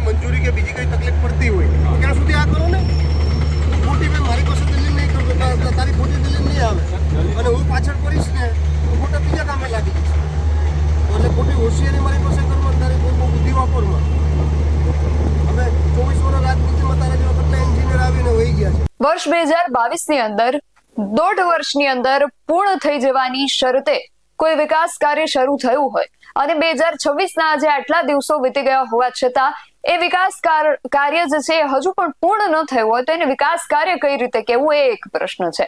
મંજૂરી કે બીજી કઈ તકલીફ પડતી હોય તો ત્યાં સુધી આ કરો ને. ખોટી ભાઈ મારી પાસે દલીલ નહીં કરું તો તારી ખોટી દલીલ નહીં આવે અને હું પાછળ કરીશ ને તો ખોટા બીજા કામે લાગી જઈશ. એટલે ખોટી હોશિયારી મારી પાસે કરવા તારી કોઈ બહુ બુદ્ધિ વાપરમાં. હવે 24 વર્ષ રાજનીતિમાં તારા જેવા કેટલા એન્જિનિયર આવીને વહી ગયા છે. વર્ષ 2022 ની અંદર 1.5 વર્ષની અંદર પૂર્ણ થઈ જવાની શરતે કોઈ વિકાસ કાર્ય શરૂ થયું હોય અને 2026 ના આજે આટલા દિવસો વીતી ગયા હોવા છતાં એ વિકાસ કાર્ય જે છે હજુ પણ પૂર્ણ ન થયું હોય તો એને વિકાસ કાર્ય કઈ રીતે કહેવું એ એક પ્રશ્ન છે.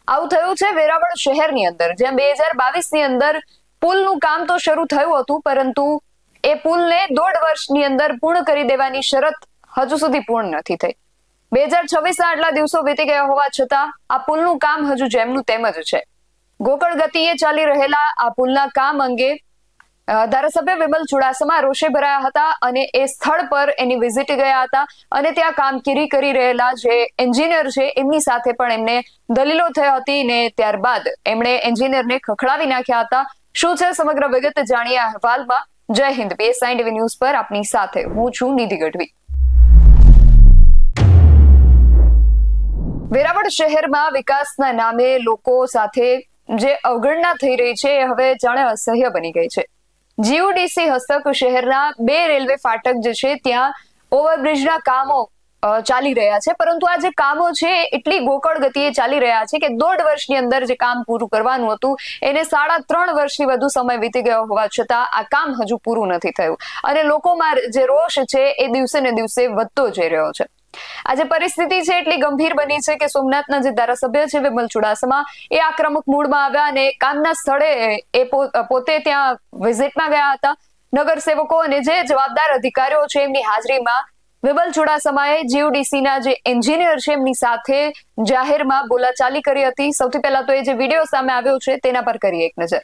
આવું થયું છે વેરાવળ શહેરની અંદર, જ્યાં 2022 ની અંદર પુલનું કામ તો શરૂ થયું હતું પરંતુ એ પુલને 1.5 વર્ષની અંદર પૂર્ણ કરી દેવાની શરત હજુ સુધી પૂર્ણ નથી થઈ. 2026 ના આટલા દિવસો વીતી ગયા હોવા છતાં આ પુલનું કામ હજુ જેમનું તેમ જ છે. ગોકળ ગતિએ ચાલી રહેલા આ પુલના કામ અંગે ધારાસભ્ય વિમલ ચુડાસમા રોષે ભરાયા હતા અને એ સ્થળ પર એની વિઝિટ ગયા હતા અને ત્યાં કામગીરી કરી રહેલા જે એન્જિનિયર છે એમની સાથે પણ એમને દલીલો થઈ હતી ને ત્યારબાદ એમણે એન્જિનિયરને ખખડાવી નાખ્યા હતા. શું છે સમગ્ર વિગત જાણીએ અહેવાલમાં. જય હિન્દ. PSI TV ન્યૂઝ પર આપની સાથે હું છું નિધિ ગઢવી. વેરાવળ શહેરમાં વિકાસના નામે લોકો સાથે જે અવગણના થઈ રહી છે એ હવે જાણે અસહ્ય બની ગઈ છે. GUDC હસ્તક શહેરના 2 રેલવે ફાટક જે છે ત્યાં ઓવરબ્રિજના કામો ચાલી રહ્યા છે પરંતુ આ જે કામો છે એટલી ગોકળ ગતિએ ચાલી રહ્યા છે કે 1.5 વર્ષની અંદર જે કામ પૂરું કરવાનું હતું એને 3.5 વર્ષથી વધુ સમય વીતી ગયો હોવા છતાં આ કામ હજુ પૂરું નથી થયું અને લોકોમાં જે રોષ છે એ દિવસે ને દિવસે વધતો જઈ રહ્યો છે. આજે પરિસ્થિતિ છે એટલી ગંભીર બની છે કે સોમનાથના જે ધારાસભ્ય છે વિમલ ચુડાસમા એ આક્રમક મૂડમાં આવ્યા અને કામના સ્થળે એ પોતે ત્યાં વિઝિટમાં ગયા હતા. નગરસેવકો અને જે જવાબદાર અધિકારીઓ છે એમની હાજરીમાં વિમલ ચુડાસમાએ GUDC ના જે એન્જિનિયર છે એમની સાથે જાહેરમાં બોલાચાલી કરી હતી. સૌથી પહેલા તો એ જે વિડીયો સામે આવ્યો છે તેના પર કરીએ એક નજર.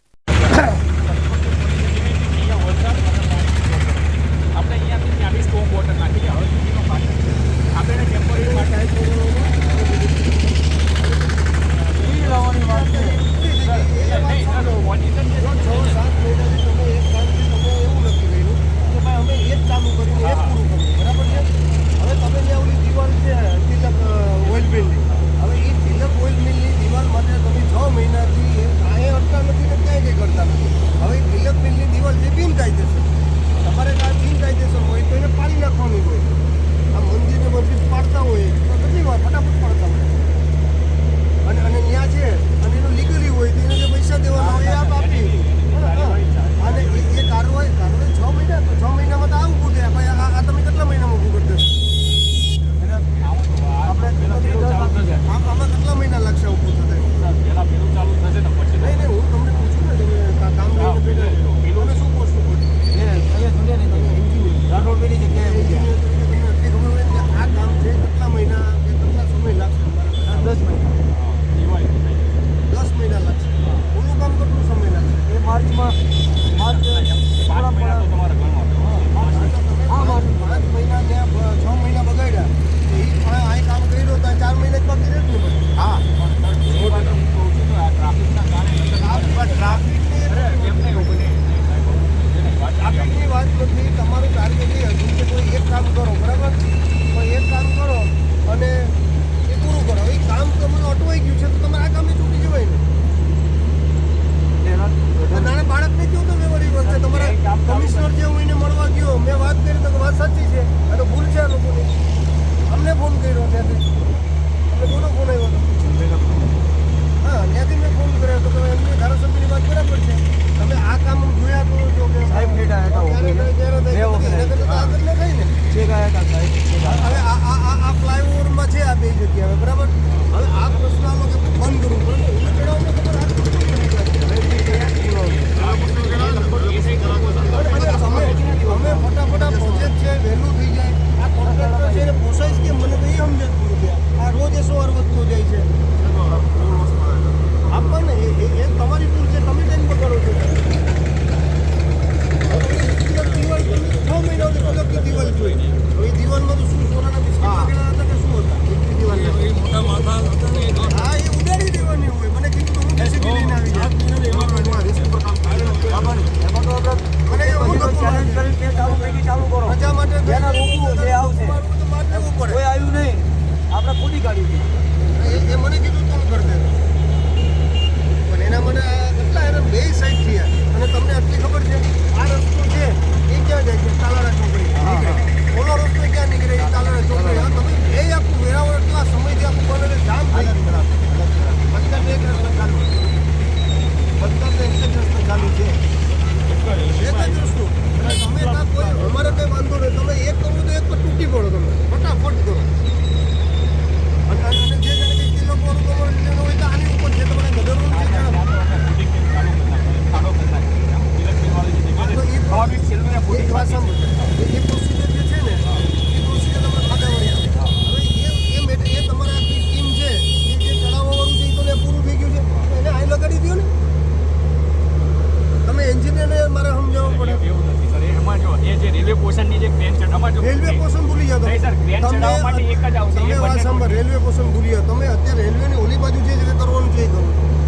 એમાં જો રેલવે પોર્શન ભૂલી જાઓ નહીં સર, ક્રેન ચડાવવા માટે એક જ આવશે. તમે એ વાત બંને સાંભળો, રેલવે પોર્શન ભૂલી જાઓ. તમે અત્યારે રેલવેની ઓલી બાજુ જે જગ્યાએ કરવાનું છે એ કરો.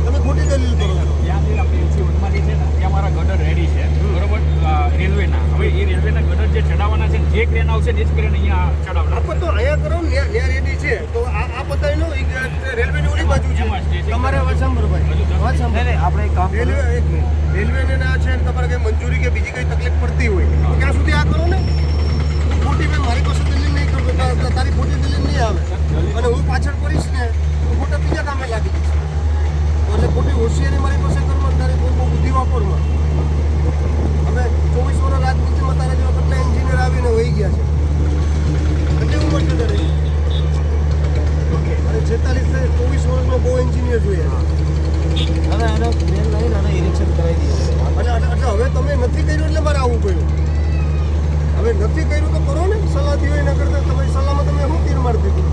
તમે ખોટી દલીલ કરો છો. ત્યાં જે આપણે એલસી વનમાં જે છે ને ત્યાં મારા ગટર રેડી છે બરોબર, રેલવેના. હવે એ રેલવેના ગટર જે ચડાવવાના છે જે ક્રેન આવશે ને એ જ ક્રેન અહીંયા ચડાવવાના. આપણે તો અહીંયા કરો ને, ત્યાં રેડી છે તો આ બતાવી લો. રેલવેની ઓલી બાજુ છે. તમારે વાત સાંભળો ભાઈ, વાત સાંભળો. આપણે એક કામ રેલવે એક મિનિટ, રેલવેને ના છે ને તમારે કઈ મંજૂરી કે બીજી કઈ તકલીફ પડતી હોય તો ત્યાં સુધી આ કરો ને. ખોટી ભાઈ મારી પાસે દલીલ નહીં કરતો, તારી ખોટી દલીલ નહીં આવે અને હું પાછળ પડીશ ને તો ખોટા બીજા કામે લાગી જઈશ. એટલે ખોટી હોશિયારી મારી પાસે કરવા તારી બહુ બુદ્ધિ વાપરમાં. હવે 24 વર્ષ રાજનીતિમાં તારા જેવા કેટલા એન્જિનિયર આવીને વહી ગયા છે. કેટલી ઉંમર છે તારી? અને 46 24 વર્ષમાં બહુ એન્જિનિયર જોયા. અને આનો મેન લાઈન આનો ઇરેક્શન કરાવી દઈએ. એટલે હવે તમે નથી કર્યું એટલે મારે આવવું પડ્યું. હવે નથી કર્યું તો કરો ને, સલાહ દી હોય. ન કરતા તમારી સલાહમાં તમે શું તીર મારી દીધું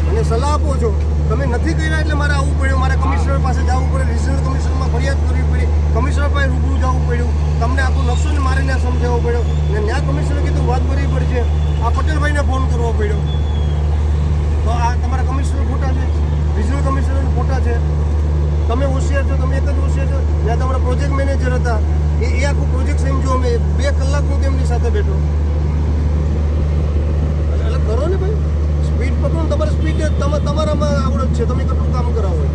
અને સલાહ આપો છો. તમે નથી કર્યા એટલે મારે આવવું પડ્યું. મારે કમિશનર પાસે જવું પડે, રિજનલ કમિશનમાં ફરિયાદ કરવી પડી, કમિશનર પાસે રૂબરૂ જવું પડ્યું, તમને આખું નકશો ને મારે ત્યાં સમજાવવો પડ્યો ને ત્યાં કમિશનરે કીધું વાત કરવી પડશે. આ પટેલભાઈને ફોન કરવો પડ્યો. તો આ તમારા કમિશનર ખોટા છે, રિજનલ કમિશનર ખોટા છે. તમે હોશિયાર છો, તમે એક જ હોશિયાર છો. જ્યાં તમારા પ્રોજેક્ટ મેનેજર હતા એ આખું પ્રોજેક્ટ સમજો. અમે 2 કલાક હું તેમની સાથે બેઠો. એટલે કરો ને ભાઈ, સ્પીડ પકડો ને. તમારે સ્પીડ તમારામાં આવડત છે, તમે કેટલું કામ કરાવો.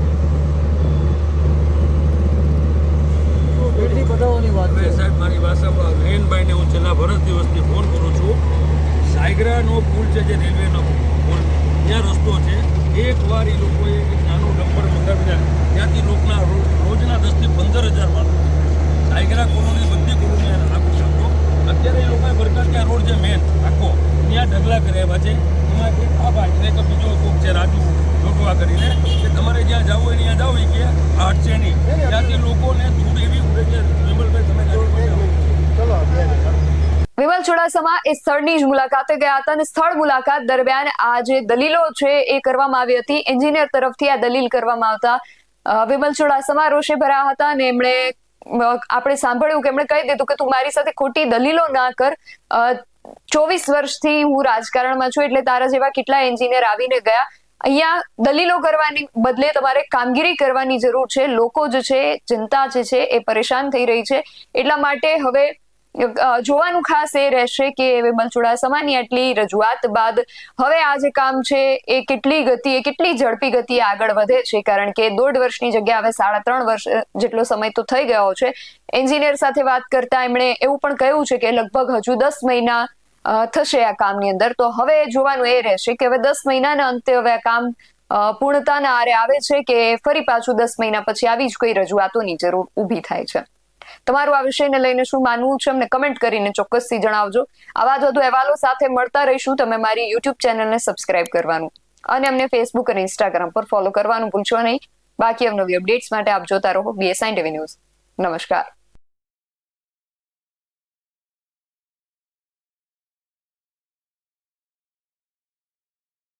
પેઢી બધાઓની વાત હવે છે. સાહેબ મારી ભાષામાં નયનભાઈને હું છેલ્લા વર્ષ દિવસથી ફોન કરું છું. સાયગ્રાનો પુલ છે જે રેલવેનો પુલ, ત્યાં રસ્તો છે. એકવાર એ લોકોએ એક નાનું ડમ્પર મંગાવ્યા, ત્યાંથી લોકના રોજના 10 થી 15,000 માણસો સાયગ્રા કોલોની બધી કોલોની આખું શકતો. અત્યારે એ લોકોએ બરકાતિયા રોડ જે મેન આખો ત્યાં ઢગલા કર્યા છે. એમાં એક આ ભાઈ ને કે બીજો કોક છે રાજુ જોટવા કરીને કે તમારે જ્યાં જવું હોય ત્યાં જાઓ. કે આ હટશે નહીં. ત્યાંથી લોકોને ધૂળ એવી ઉડે છે. વિમલભાઈ તમે ચલો વિમલ ચુડાસમા એ સ્થળની જ મુલાકાતે ગયા હતા અને સ્થળ મુલાકાત દરમિયાન આ જે દલીલો છે એ કરવામાં આવી હતી. એન્જિનિયર તરફથી આ દલીલ કરવામાં આવતા વિમલ ચુડાસમા રોષે ભરાયા હતા અને એમણે આપણે સાંભળ્યું કે એમણે કહી દીધું કે તું મારી સાથે ખોટી દલીલો ના કર. 24 વર્ષથી હું રાજકારણમાં છું એટલે તારા જેવા કેટલા એન્જિનિયર આવીને ગયા. અહીંયા દલીલો કરવાની બદલે તમારે કામગીરી કરવાની જરૂર છે. લોકો જે છે, જનતા જે છે એ પરેશાન થઈ રહી છે. એટલા માટે હવે જોવાનું ખાસ એ રહેશે કે વિમલ ચુડાસમાની આટલી રજૂઆત બાદ હવે આ જે કામ છે એ કેટલી ઝડપી ગતિએ આગળ વધે છે. કારણ કે 1.5 વર્ષની જગ્યા હવે 3.5 વર્ષ જેટલો સમય તો થઈ ગયો છે. એન્જિનિયર સાથે વાત કરતા એમણે એવું પણ કહ્યું છે કે લગભગ હજુ 10 મહિના થશે આ કામની અંદર. તો હવે જોવાનું એ રહેશે કે હવે 10 મહિનાના અંતે હવે આ કામ પૂર્ણતાના આરે આવે છે કે ફરી પાછું 10 મહિના પછી આવી જ કોઈ રજૂઆતોની જરૂર ઊભી થાય છે. તમારું આ વિષયને લઈને શું માનવું છે અમને કમેન્ટ કરીને ચોક્કસથી જણાવજો. આવા જ વધુ અહેવાલો સાથે મળતા રહીશું. તમે મારી YouTube ચેનલને સબસ્ક્રાઇબ કરવાનું અને અમને Facebook અને Instagram પર ફોલો કરવાનું ભૂલશો નહીં. બાકી અવનવી અપડેટ્સ માટે આપ જોતા રહો BSI TV ન્યૂઝ. નમસ્કાર.